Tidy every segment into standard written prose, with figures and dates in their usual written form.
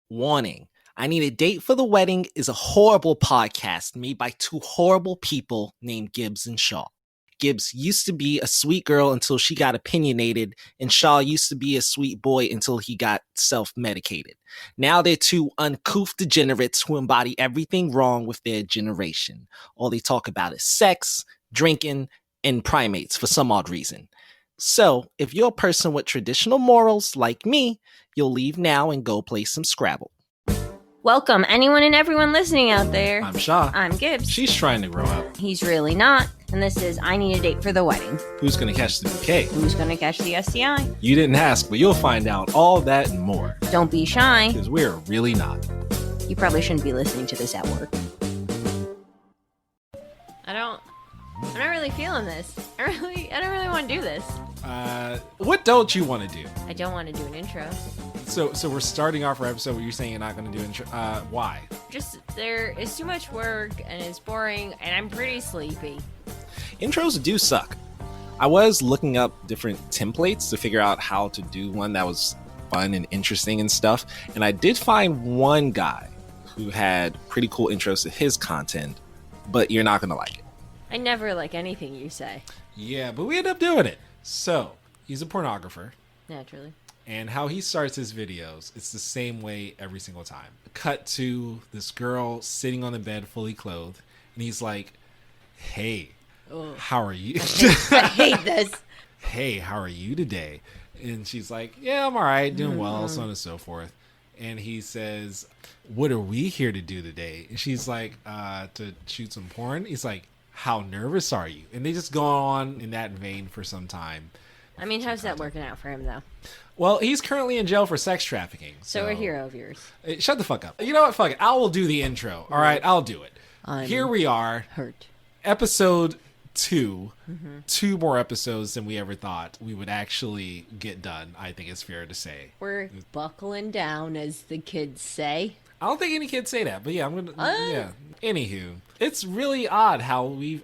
Warning. I Need a Date for the Wedding is a horrible podcast made by two horrible people named Gibbs and Shaw. Gibbs used to be a sweet girl until she got opinionated, and Shaw used to be a sweet boy until he got self-medicated. Now they're two uncouth degenerates who embody everything wrong with their generation. All they talk about is sex, drinking, and primates for some odd reason. So, if you're a person with traditional morals like me, you'll leave now and go play some Scrabble. Welcome, anyone and everyone listening out there. I'm Shaw. I'm Gibbs. She's trying to grow up. He's really not. And this is I Need a Date for the Wedding. Who's gonna catch the bouquet? Who's going to catch the STI? You didn't ask, but you'll find out all that and more. Don't be shy. Because we're really not. You probably shouldn't be listening to this at work. I'm not really feeling this. I don't really want to do this. What don't you want to do? I don't want to do an intro. So we're starting off our episode where you're saying you're not going to do intro. Why? Just, there is too much work and it's boring and I'm pretty sleepy. Intros do suck. I was looking up different templates to figure out how to do one that was fun and interesting and stuff. And I did find one guy who had pretty cool intros to his content, but you're not going to like it. I never like anything you say. Yeah, but we end up doing it. So, he's a pornographer. Naturally. And how he starts his videos, it's the same way every single time. Cut to this girl sitting on the bed fully clothed. And he's like, hey, how are you? I hate this. Hey, how are you today? And she's like, yeah, I'm all right, doing well, so on and so forth. And he says, what are we here to do today? And she's like, to shoot some porn. He's like, how nervous are you? And they just go on in that vein for some time. I mean, how's that working out for him, though? Well, he's currently in jail for sex trafficking. So a hero of yours. Shut the fuck up. You know what? Fuck it. I will do the intro. All right, I'll do it. Here we are. Hurt. Episode 2. Mm-hmm. 2 more episodes than we ever thought we would actually get done, I think it's fair to say. We're buckling down, as the kids say. I don't think any kids say that, but yeah, I'm gonna. Yeah. Anywho, it's really odd how we're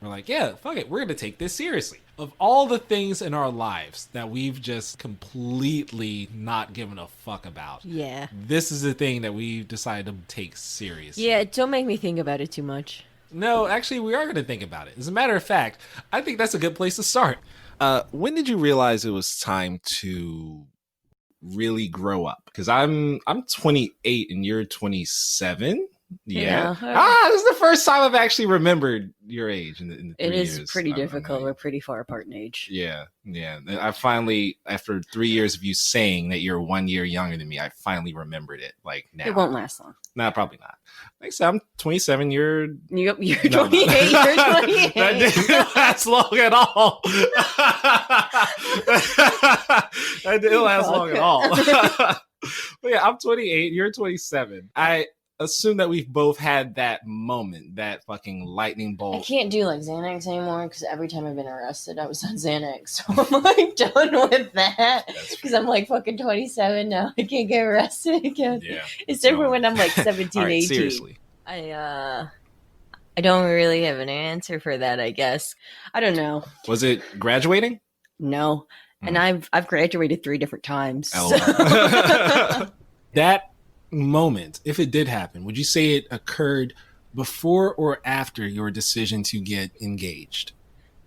like, yeah, fuck it, we're gonna take this seriously. Of all the things in our lives that we've just completely not given a fuck about, yeah, this is the thing that we've decided to take seriously. Yeah, don't make me think about it too much. No, actually, we are going to think about it. As a matter of fact, I think that's a good place to start. When did you realize it was time to really grow up? Because I'm 28 and you're 27. Yeah. This is the first time I've actually remembered your age in the 3 years. It is pretty difficult. We're pretty far apart in age. Yeah. I finally, after 3 years of you saying that you're 1 year younger than me, I finally remembered it. Like now, it won't last long. No, probably not. Like I said, I'm 27. You're 28. You're 28. That didn't last long at all. That didn't last long at all. But yeah, I'm 28. You're 27. I assume that we've both had that moment, that fucking lightning bolt. I can't do like Xanax anymore because every time I've been arrested, I was on Xanax. So I'm like done with that because I'm like fucking 27 now. I can't get arrested again. Yeah. It's different when I'm like 17, right, 18. Seriously. I don't really have an answer for that, I guess. I don't know. Was it graduating? No. And I've graduated 3 different times. So. That moment, if it did happen, would you say it occurred before or after your decision to get engaged?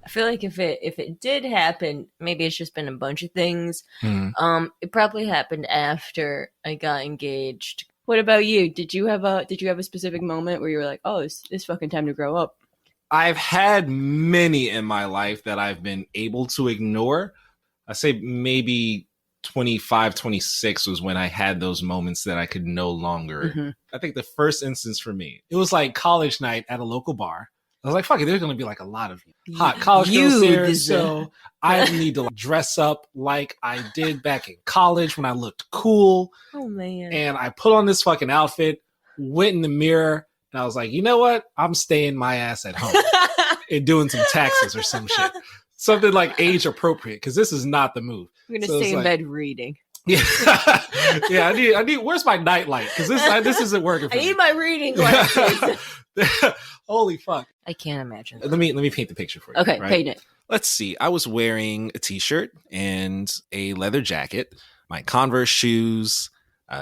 I feel like if it did happen, maybe it's just been a bunch of things. It probably happened after I got engaged. What about you? Did you have a specific moment where you were like, oh, it's fucking time to grow up? I've had many in my life that I've been able to ignore. I say maybe 25, 26 was when I had those moments that I could no longer. Mm-hmm. I think the first instance for me, it was like college night at a local bar. I was like, fuck it, there's going to be like a lot of hot college girls there. So I need to dress up like I did back in college when I looked cool. Oh, man. And I put on this fucking outfit, went in the mirror, and I was like, you know what? I'm staying my ass at home and doing some taxes or some shit. Something like age appropriate, because this is not the move. I'm going to stay in bed reading. Yeah. Yeah, I need, where's my nightlight? Because this isn't working for me. I need my reading glasses. Holy fuck. I can't imagine. Let me paint the picture for you. Okay, right? paint it. Let's see. I was wearing a t-shirt and a leather jacket, my Converse shoes,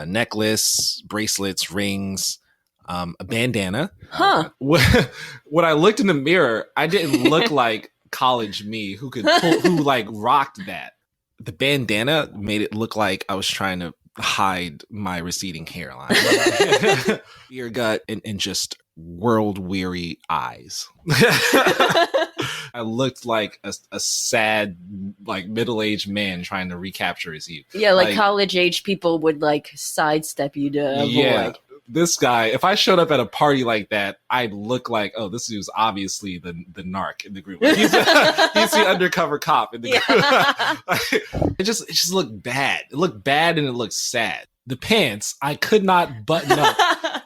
necklace, bracelets, rings, a bandana. Huh. When I looked in the mirror, I didn't look like college me who like rocked that. The bandana made it look like I was trying to hide my receding hairline, ear gut, and just world weary eyes. I looked like a sad, like middle-aged man trying to recapture his youth. Yeah, like college-age people would like sidestep you to avoid. Yeah, this guy, if I showed up at a party like that, I'd look like, oh, this is obviously the narc in the group. He's the undercover cop in the group. It just looked bad. It looked bad and it looked sad. The pants, I could not button up.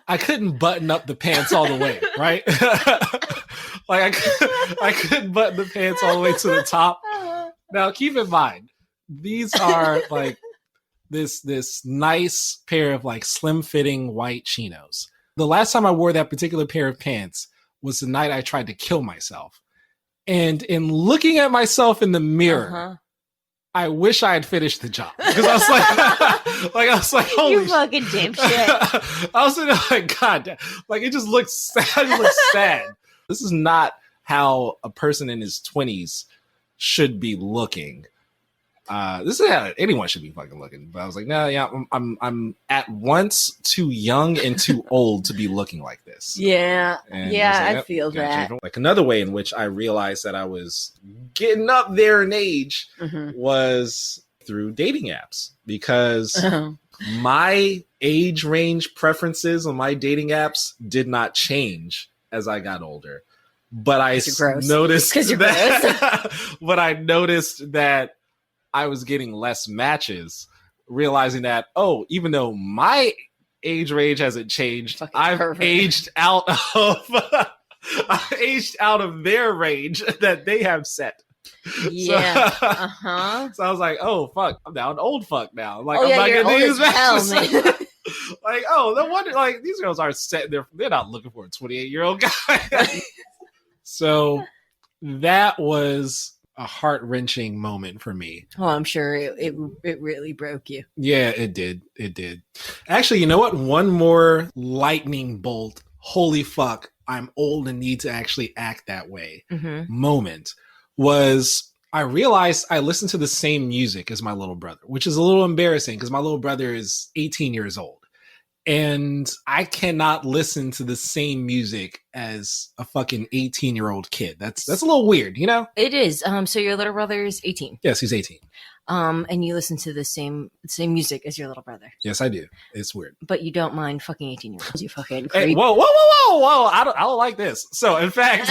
I couldn't button up the pants all the way, right? Like I couldn't button the pants all the way to the top. Now, keep in mind, these are like this nice pair of like slim fitting white chinos. The last time I wore that particular pair of pants was the night I tried to kill myself. And in looking at myself in the mirror, I wish I had finished the job because I was like, holy you fucking damn shit. I was like, God, like it just looks sad. It looks sad. This is not how a person in his 20s should be looking. This is how anyone should be fucking looking. But I was like, no, yeah, I'm at once too young and too old to be looking like this. Yeah, and yeah, I, I feel that. Like another way in which I realized that I was getting up there in age was through dating apps, because my age range preferences on my dating apps did not change as I got older. But I noticed but I noticed that I was getting less matches, realizing that, oh, even though my age range hasn't changed, I've aged out of their range that they have set. Yeah. So I was like, oh fuck, I'm now an old fuck now. Like, I'm not getting these matches. Like, oh, no wonder, like, these girls aren't set there. They're not looking for a 28-year-old guy. So that was a heart-wrenching moment for me. Oh, I'm sure it really broke you. Yeah, it did. It did. Actually, you know what? One more lightning bolt, holy fuck, I'm old and need to actually act that way moment was I realized I listened to the same music as my little brother, which is a little embarrassing because my little brother is 18 years old. And I cannot listen to the same music as a fucking 18-year-old kid. That's a little weird, you know? It is. So your little brother is 18. Yes, he's 18. And you listen to the same music as your little brother. Yes, I do. It's weird. But you don't mind fucking 18-year-olds. You fucking creep. Hey, whoa. I don't like this. So, in fact,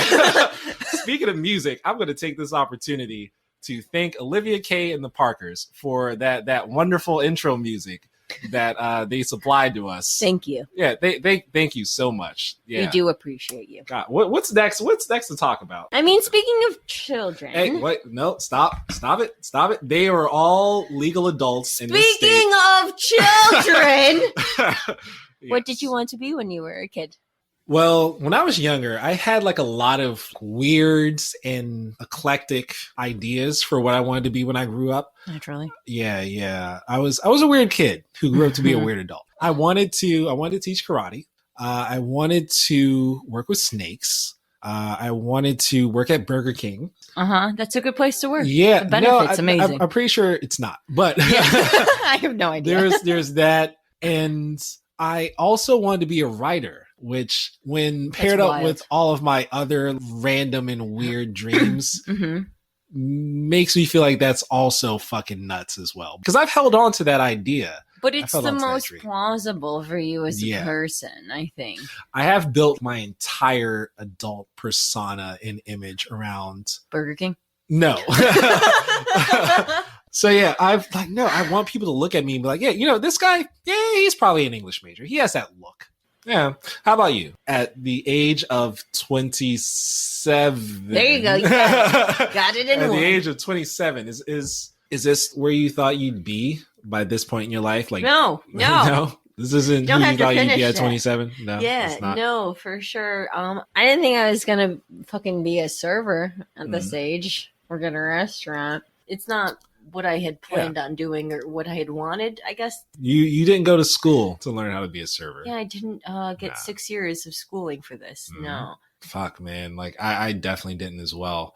speaking of music, I'm going to take this opportunity to thank Olivia Kay and the Parkers for that wonderful intro music that they supplied to us. Thank you. Yeah, they thank you so much. Yeah. We do appreciate you. God, what's next? What's next to talk about? I mean, speaking of children. Hey, wait, no, stop it. They are all legal adults. Speaking of children, Yes. What did you want to be when you were a kid? Well, when I was younger, I had like a lot of weird and eclectic ideas for what I wanted to be when I grew up. Naturally. Yeah. I was a weird kid who grew up to be a weird adult. I wanted to teach karate. I wanted to work with snakes. I wanted to work at Burger King. That's a good place to work. Yeah. The benefits amazing. I'm pretty sure it's not, but I have no idea. There's that. And I also wanted to be a writer, which when paired up with all of my other random and weird dreams makes me feel like that's also fucking nuts as well. Because I've held on to that idea. But it's the most plausible for you as a person, I think. I have built my entire adult persona and image around Burger King? No. So yeah, I want people to look at me and be like, yeah, you know, this guy, yeah, he's probably an English major. He has that look. Yeah. How about you? At the age of 27. There you go. Got it in At one. the age of 27, is this where you thought you'd be by this point in your life? Like no. This isn't who you thought you'd be at 27? No. Yeah, no, for sure. I didn't think I was gonna fucking be a server at this age. Work at a restaurant. It's not what I had planned on doing or what I had wanted, I guess. You didn't go to school to learn how to be a server. Yeah, I didn't get 6 years of schooling for this. No. Fuck, man. Like, I definitely didn't as well.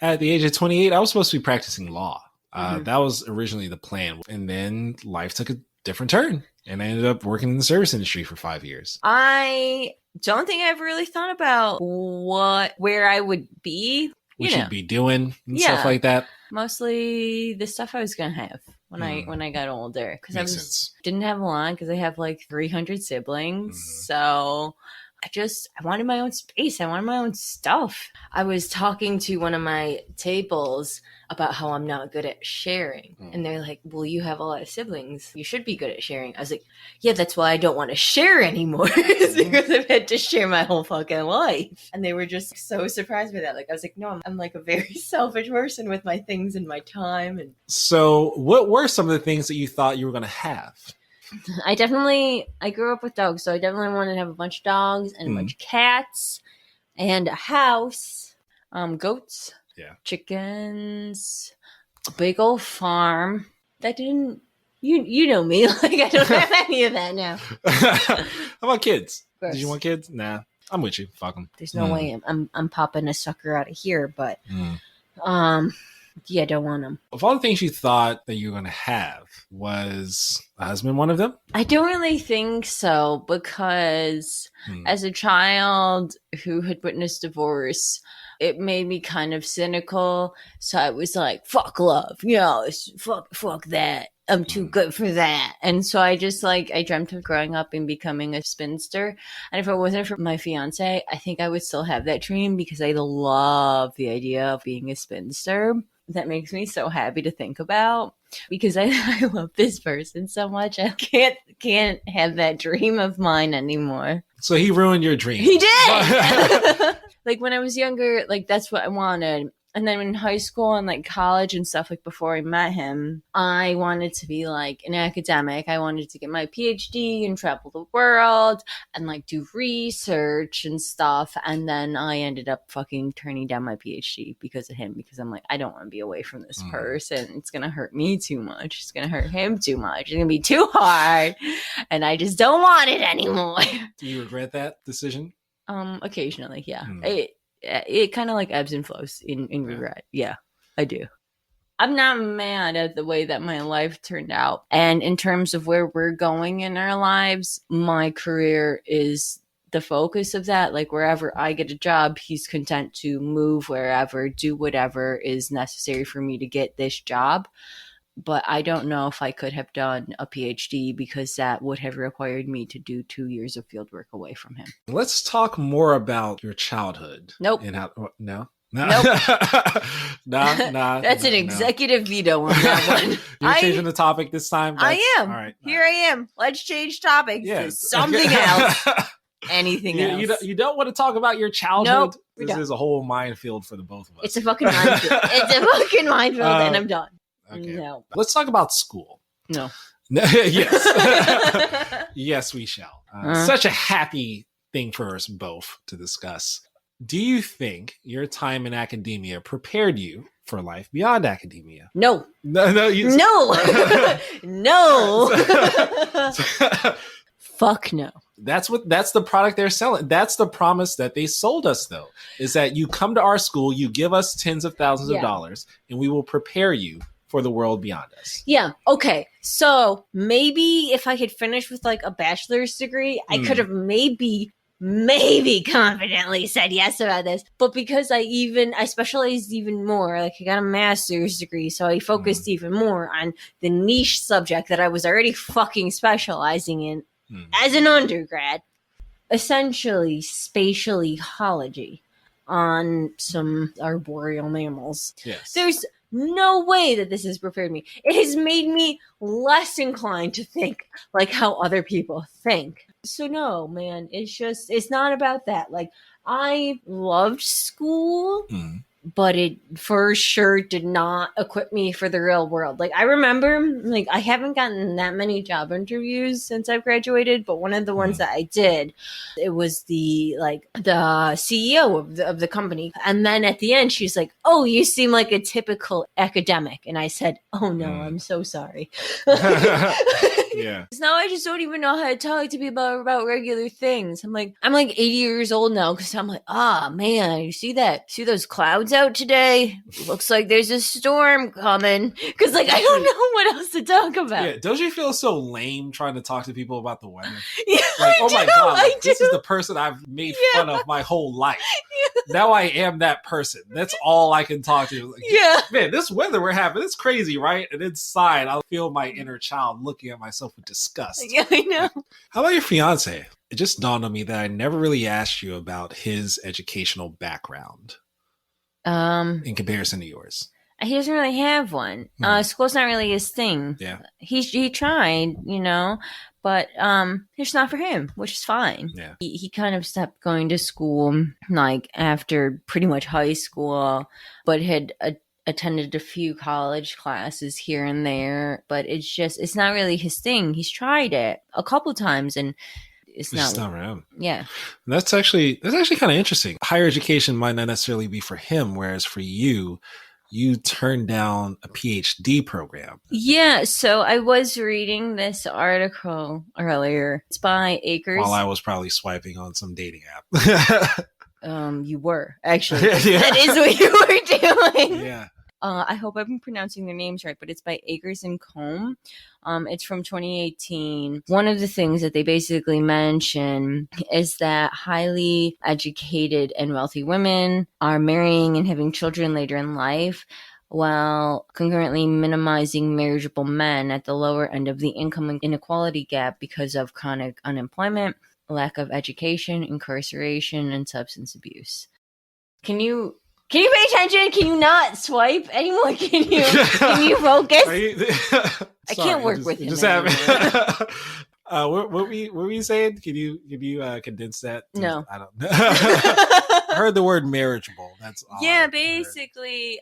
At the age of 28, I was supposed to be practicing law. That was originally the plan. And then life took a different turn. And I ended up working in the service industry for 5 years. I don't think I've really thought about where I would be. What you'd be doing and stuff like that. Mostly the stuff I was going to have when I got older. Because I didn't have a lot because I have like 300 siblings. So I wanted my own space. I wanted my own stuff. I was talking to one of my tables about how I'm not good at sharing. And they're like, well, you have a lot of siblings. You should be good at sharing. I was like, yeah, that's why I don't want to share anymore. It's because I've had to share my whole fucking life. And they were just so surprised by that. Like, I was like, no, I'm like a very selfish person with my things and my time. And so what were some of the things that you thought you were going to have? I grew up with dogs. So I definitely wanted to have a bunch of dogs and a bunch of cats and a house, goats. Yeah. Chickens, a big old farm. That didn't, you know me, like I don't have any of that now. How about kids? Gross. Did you want kids? Nah, I'm with you. Fuck them. There's no way I'm popping a sucker out of here, but yeah, don't want them. Of all the things you thought that you were going to have, was a husband one of them? I don't really think so, because as a child who had witnessed divorce, it made me kind of cynical. So I was like, fuck love. Fuck that. I'm too good for that. And so I just I dreamt of growing up and becoming a spinster. And if it wasn't for my fiance, I think I would still have that dream because I love the idea of being a spinster. That makes me so happy to think about because I love this person so much. I can't have that dream of mine anymore. So he ruined your dream. He did. Like when I was younger, that's what I wanted. And then in high school and college and stuff, before I met him, I wanted to be an academic. I wanted to get my PhD and travel the world and do research and stuff. And then I ended up fucking turning down my PhD because of him, because I'm I don't want to be away from this person. It's going to hurt me too much. It's going to hurt him too much. It's going to be too hard. And I just don't want it anymore. Do you regret that decision? Occasionally, yeah. It kind of ebbs and flows in regret. Yeah, I do. I'm not mad at the way that my life turned out. And in terms of where we're going in our lives, my career is the focus of that. Wherever I get a job, he's content to move wherever, do whatever is necessary for me to get this job. But I don't know if I could have done a PhD because that would have required me to do 2 years of field work away from him. Let's talk more about your childhood. Nope. And how? No. Nope. Nah. That's an executive veto on that one. You're changing the topic this time? I am. All right. Here I am. Let's change topics to something else. Anything else. You don't want to talk about your childhood? Nope. This is a whole minefield for the both of us. It's a fucking minefield. And I'm done. Okay. No. Let's talk about school. No. Yes. Yes, we shall. Such a happy thing for us both to discuss. Do you think your time in academia prepared you for life beyond academia? No. No. No. Fuck no. That's the product they're selling. That's the promise that they sold us, though, is that you come to our school, you give us tens of thousands of dollars, and we will prepare you for the world beyond us. Yeah. Okay. So maybe if I had finished with a bachelor's degree, I could have maybe confidently said yes about this. But because I specialized even more, I got a master's degree, so I focused even more on the niche subject that I was already fucking specializing in as an undergrad, essentially spatial ecology on some arboreal mammals. Yes. There's no way that this has prepared me. It has made me less inclined to think how other people think. So no, man, it's not about that. I loved school, but it for sure did not equip me for the real world. Like I remember, like I haven't gotten that many job interviews since I've graduated, but one of the ones that I did, it was the CEO of the company. And then at the end, she's like, "Oh, you seem like a typical academic." And I said, "Oh no, I'm so sorry." Yeah. Now I just don't even know how to talk to people about regular things. I'm like 80 years old now because I'm like, man, you see that? See those clouds out today? Looks like there's a storm coming. Because like I don't know what else to talk about. Yeah, don't you feel so lame trying to talk to people about the weather? Yeah, like, oh my God, like, this is the person I've made fun of my whole life. Now I am that person. That's all I can talk to. Like, man, this weather we're having, it's crazy, right? And inside, I'll feel my inner child looking at myself with disgust. Yeah, I know. How about your fiance? It just dawned on me that I never really asked you about his educational background. In comparison to yours. He doesn't really have one. School's not really his thing. Yeah. He tried, but it's not for him, which is fine. Yeah. He kind of stopped going to school like after pretty much high school, but had attended a few college classes here and there, but it's not really his thing. He's tried it a couple times and it's not for him. Yeah. That's actually kind of interesting. Higher education might not necessarily be for him, whereas for you turned down a PhD program. Yeah, so I was reading this article earlier. It's by Akers. While I was probably swiping on some dating app. You were, actually. That is what you were doing. Yeah. I hope I'm pronouncing their names right, but it's by Akers and Combe. It's from 2018. One of the things that they basically mention is that highly educated and wealthy women are marrying and having children later in life, while concurrently minimizing marriageable men at the lower end of the income inequality gap because of chronic unemployment, lack of education, incarceration, and substance abuse. Can you pay attention? Can you not swipe anymore? Can you focus? I can't work with him anymore. What were you saying? Can you condense that? No. I don't know. I heard the word marriageable. That's all. Yeah, basically,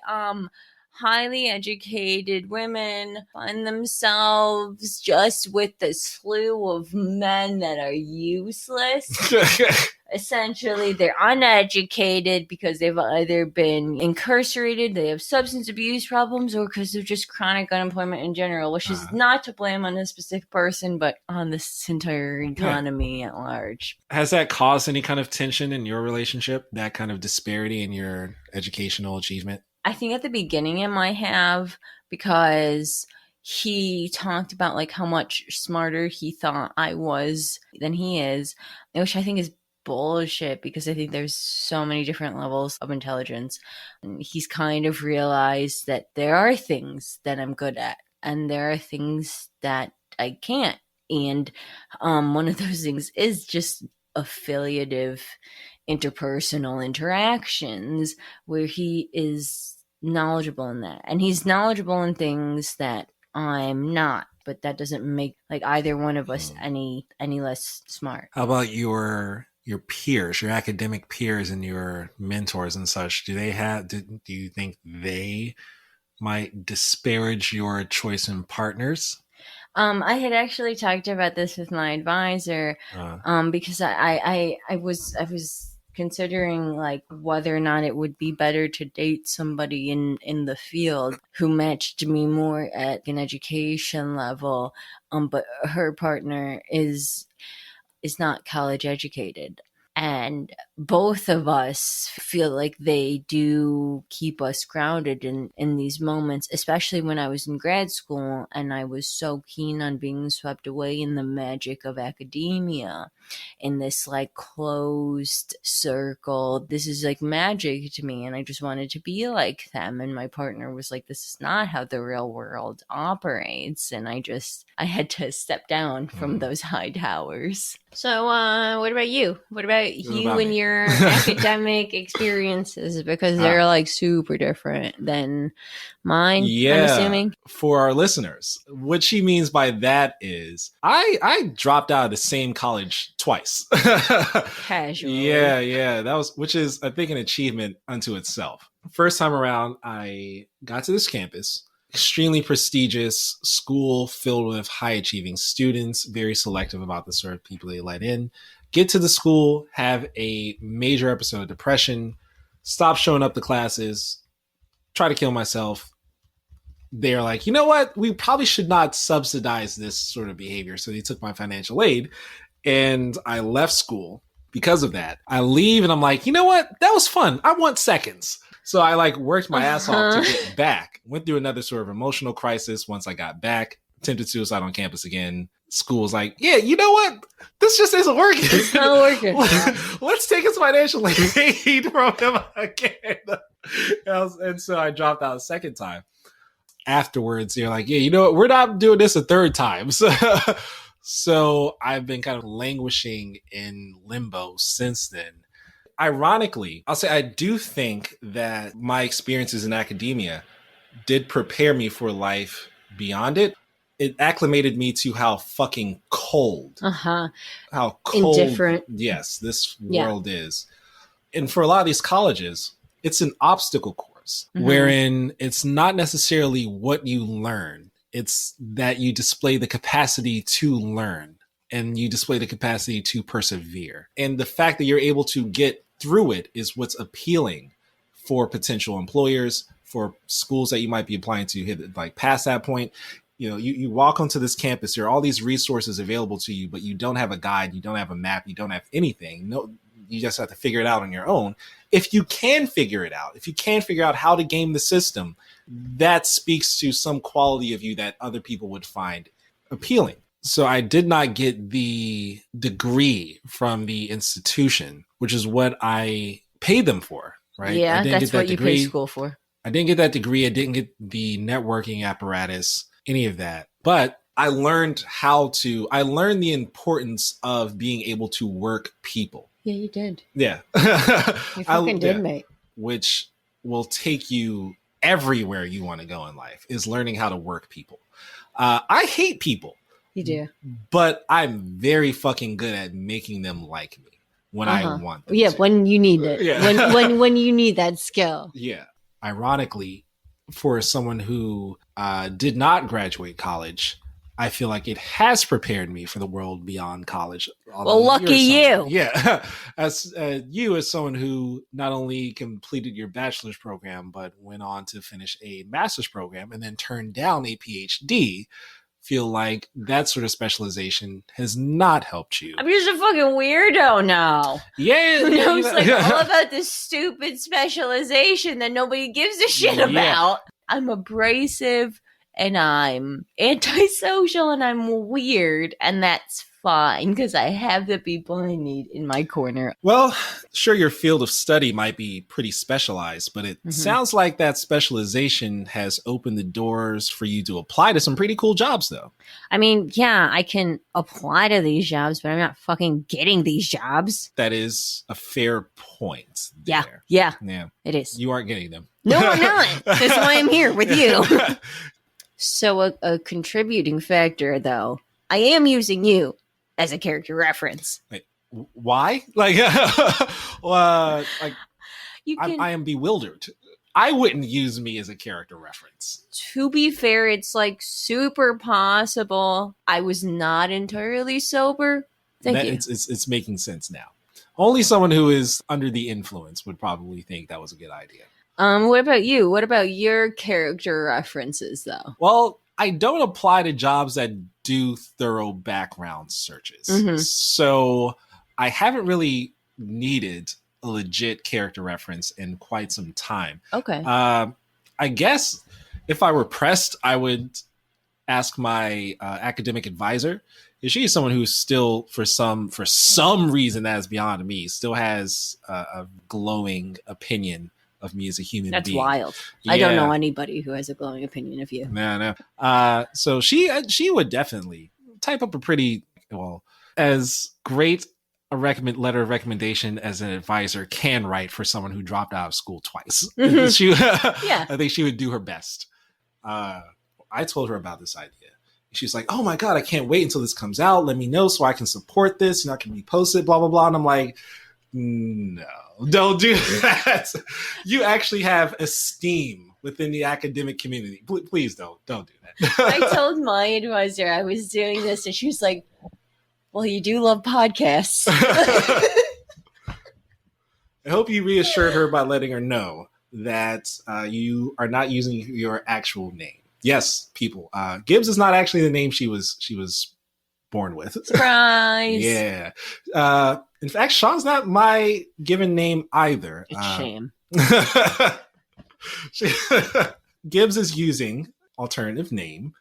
highly educated women find themselves just with the slew of men that are useless. Essentially, they're uneducated because they've either been incarcerated, they have substance abuse problems, or because of just chronic unemployment in general, which is not to blame on a specific person, but on this entire economy at large. Has that caused any kind of tension in your relationship, that kind of disparity in your educational achievement? I think at the beginning it might have, because he talked about like how much smarter he thought I was than he is, which I think is bullshit, because I think there's so many different levels of intelligence. And he's kind of realized that there are things that I'm good at and there are things that I can't. And one of those things is just affiliative interpersonal interactions, where he is knowledgeable in that. And he's knowledgeable in things that I'm not, but that doesn't make like either one of us any less smart. How about your peers, your academic peers and your mentors and such? Do you think they might disparage your choice in partners? I had actually talked about this with my advisor, because I was considering like whether or not it would be better to date somebody in the field who matched me more at an education level, but her partner is not college educated. And both of us feel like they do keep us grounded in these moments, especially when I was in grad school and I was so keen on being swept away in the magic of academia, in this like closed circle. This is like magic to me, and I just wanted to be like them. And my partner was like, this is not how the real world operates. And I had to step down from those high towers. So what about you? What about you and your academic experiences? Because they're like super different than mine, I'm assuming. For our listeners, what she means by that is I dropped out of the same college twice. Casually. Yeah. Which is, I think, an achievement unto itself. First time around, I got to this campus, extremely prestigious school filled with high achieving students, very selective about the sort of people they let in. Get to the school, have a major episode of depression, stop showing up to classes, try to kill myself. They're like, you know what? We probably should not subsidize this sort of behavior. So they took my financial aid and I left school because of that. I leave and I'm like, you know what? That was fun. I want seconds. So I like worked my ass off to get back. Went through another sort of emotional crisis once I got back. Attempted suicide on campus again. School's like, yeah, you know what? This just isn't working. It's not working. Let's take his financial aid from him again. And so I dropped out a second time. Afterwards, you're like, yeah, you know what? We're not doing this a third time. So I've been kind of languishing in limbo since then. Ironically, I'll say I do think that my experiences in academia did prepare me for life beyond it. It acclimated me to how fucking cold, how cold, indifferent, yes, this world is. And for a lot of these colleges, it's an obstacle course wherein it's not necessarily what you learn. It's that you display the capacity to learn and you display the capacity to persevere. And the fact that you're able to get through it is what's appealing for potential employers, for schools that you might be applying to hit like past that point. You know, you walk onto this campus, there are all these resources available to you, but you don't have a guide, you don't have a map, you don't have anything. No, you just have to figure it out on your own. If you can figure it out, if you can figure out how to game the system, that speaks to some quality of you that other people would find appealing. So I did not get the degree from the institution, which is what I paid them for, right? Yeah, that's what you pay degree. school for. I didn't get that degree. I didn't get the networking apparatus, any of that. But I learned the importance of being able to work people. Yeah, you did. Yeah. You fucking did, mate. Which will take you everywhere you want to go in life, is learning how to work people. I hate people. You do. But I'm very fucking good at making them like me when I want them to. When you need it. Yeah. when you need that skill. Yeah. Ironically, for someone who did not graduate college, I feel like it has prepared me for the world beyond college. Well, lucky you. Yeah. As someone who not only completed your bachelor's program, but went on to finish a master's program and then turned down a PhD, feel like that sort of specialization has not helped you. I'm just a fucking weirdo now. Yeah. Who knows all about this stupid specialization that nobody gives a shit about. I'm abrasive and I'm antisocial and I'm weird, and that's fine because I have the people I need in my corner. Well, sure, your field of study might be pretty specialized, but it sounds like that specialization has opened the doors for you to apply to some pretty cool jobs, though. I mean, yeah, I can apply to these jobs, but I'm not fucking getting these jobs. That is a fair point. Yeah, it is. You aren't getting them. No, I'm not. That's why I'm here with you. So a contributing factor, though, I am using you as a character reference. Wait, why? I am bewildered. I wouldn't use me as a character reference. To be fair, it's like super possible I was not entirely sober. Thank you. It's making sense now. Only someone who is under the influence would probably think that was a good idea. What about you? What about your character references, though? Well, I don't apply to jobs that do thorough background searches. So I haven't really needed a legit character reference in quite some time. Okay. I guess if I were pressed, I would ask my academic advisor. She is someone who still, for some reason that is beyond me, still has a glowing opinion of me as a human being. That's wild. Yeah. I don't know anybody who has a glowing opinion of you. No. So she would definitely type up a pretty, as great a letter of recommendation as an advisor can write for someone who dropped out of school twice. I think she would do her best. I told her about this idea. She's like, oh my God, I can't wait until this comes out. Let me know so I can support this. I can repost it, blah, blah, blah. And I'm like, No, don't do that. You actually have esteem within the academic community. Please don't do that. I told my advisor I was doing this, and she was like, well, you do love podcasts. I hope you reassured her by letting her know that you are not using your actual name. Yes, people. Gibbs is not actually the name she was born with. Surprise. Yeah. In fact, Sean's not my given name either. It's shame. Gibbs is using alternative name,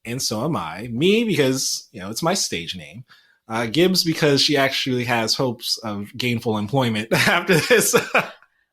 and so am I. Me because it's my stage name. Gibbs because she actually has hopes of gainful employment after this.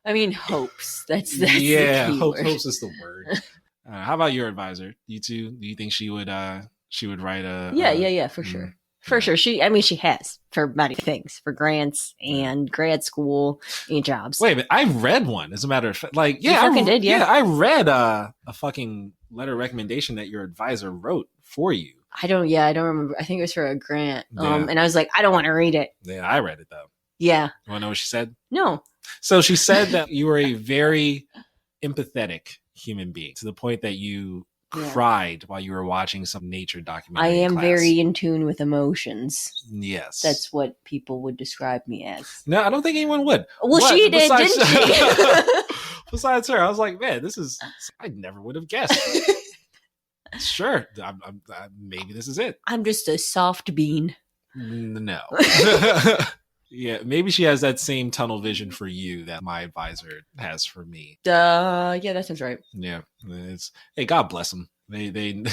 I mean, hopes. That's yeah. the key word. Hopes is the word. How about your advisor? You two? Do you think she would write a? Yeah, for sure. For sure. She has for many things, for grants and grad school and jobs. Wait a minute. I read one, as a matter of fact. Like, yeah, you fucking did, yeah. I read a fucking letter of recommendation that your advisor wrote for you. I don't remember. I think it was for a grant. And I was like, I don't want to read it. Yeah, I read it though. Yeah. You want to know what she said? No. So she said that you were a very empathetic human being, to the point that you cried while you were watching some nature documentary. I am very in tune with emotions. Yes. That's what people would describe me as. No, I don't think anyone would. Well, she did, didn't she? Besides her, I was like, man, I never would have guessed. Sure. Maybe this is it. I'm just a soft bean. No. Yeah, maybe she has that same tunnel vision for you that my advisor has for me. Yeah, that sounds right. Yeah, hey, God bless them. They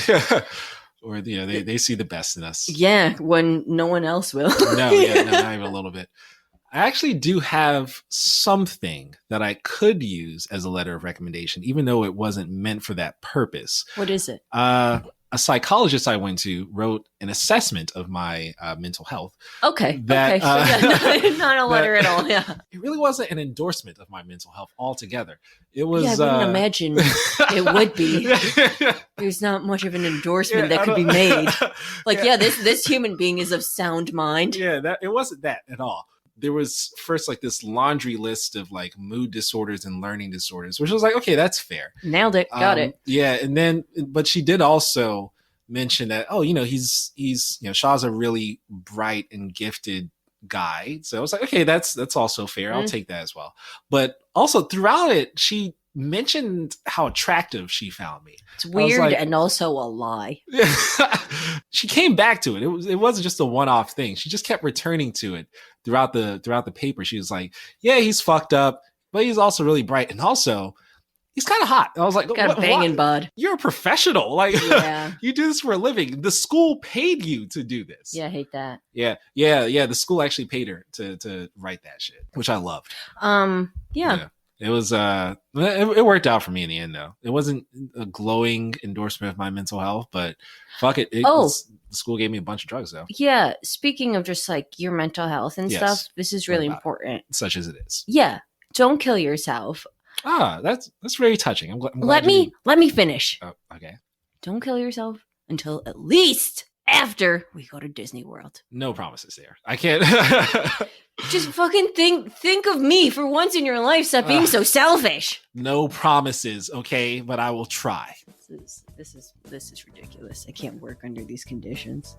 or they see the best in us. Yeah, when no one else will. No, not even a little bit. I actually do have something that I could use as a letter of recommendation, even though it wasn't meant for that purpose. What is it? A psychologist I went to wrote an assessment of my mental health. Okay. So not a letter at all. Yeah. It really wasn't an endorsement of my mental health altogether. It was. Yeah, I wouldn't imagine it would be. There's not much of an endorsement that could be made. Like, this human being is of sound mind. Yeah, it wasn't that at all. There was first like this laundry list of like mood disorders and learning disorders, which was like, okay, that's fair. Nailed it. Got it. Yeah. And then, but she did also mention that, he's Shaw's a really bright and gifted guy. So I was like, okay, that's also fair. I'll take that as well. But also throughout it, she mentioned how attractive she found me. It's weird and also a lie. She came back to it. It wasn't just a one-off thing. She just kept returning to it throughout the paper. She was like, yeah, he's fucked up, but he's also really bright, and also he's kind of hot. And I was like, got a banging bud. You're a professional. Like, you do this for a living. The school paid you to do this. Yeah, I hate that. Yeah. The school actually paid her to write that shit, which I loved. Yeah. It was it worked out for me in the end though. It wasn't a glowing endorsement of my mental health, but fuck it. The school gave me a bunch of drugs though. Yeah. Speaking of just like your mental health and stuff, this is really important. Such as it is. Yeah. Don't kill yourself. That's very touching. I'm glad let me finish. Oh, okay. Don't kill yourself until at least after we go to Disney World. No promises there. I can't. Just fucking think of me for once in your life. Stop being so selfish. No promises, okay? But I will try. This is ridiculous. I can't work under these conditions.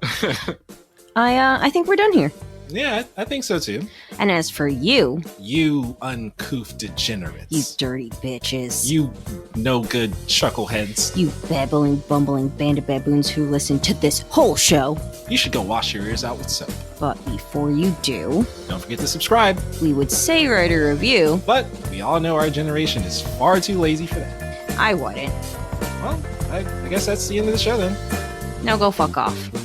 I think we're done here. Yeah, I think so too. And as for you uncouth degenerates, you dirty bitches, you no good chuckleheads, you babbling, bumbling band of baboons who listen to this whole show, you should go wash your ears out with soap. But before you do, don't forget to subscribe. We would say write a review, but we all know our generation is far too lazy for that. I wouldn't. Well, I guess that's the end of the show then. Now go fuck off.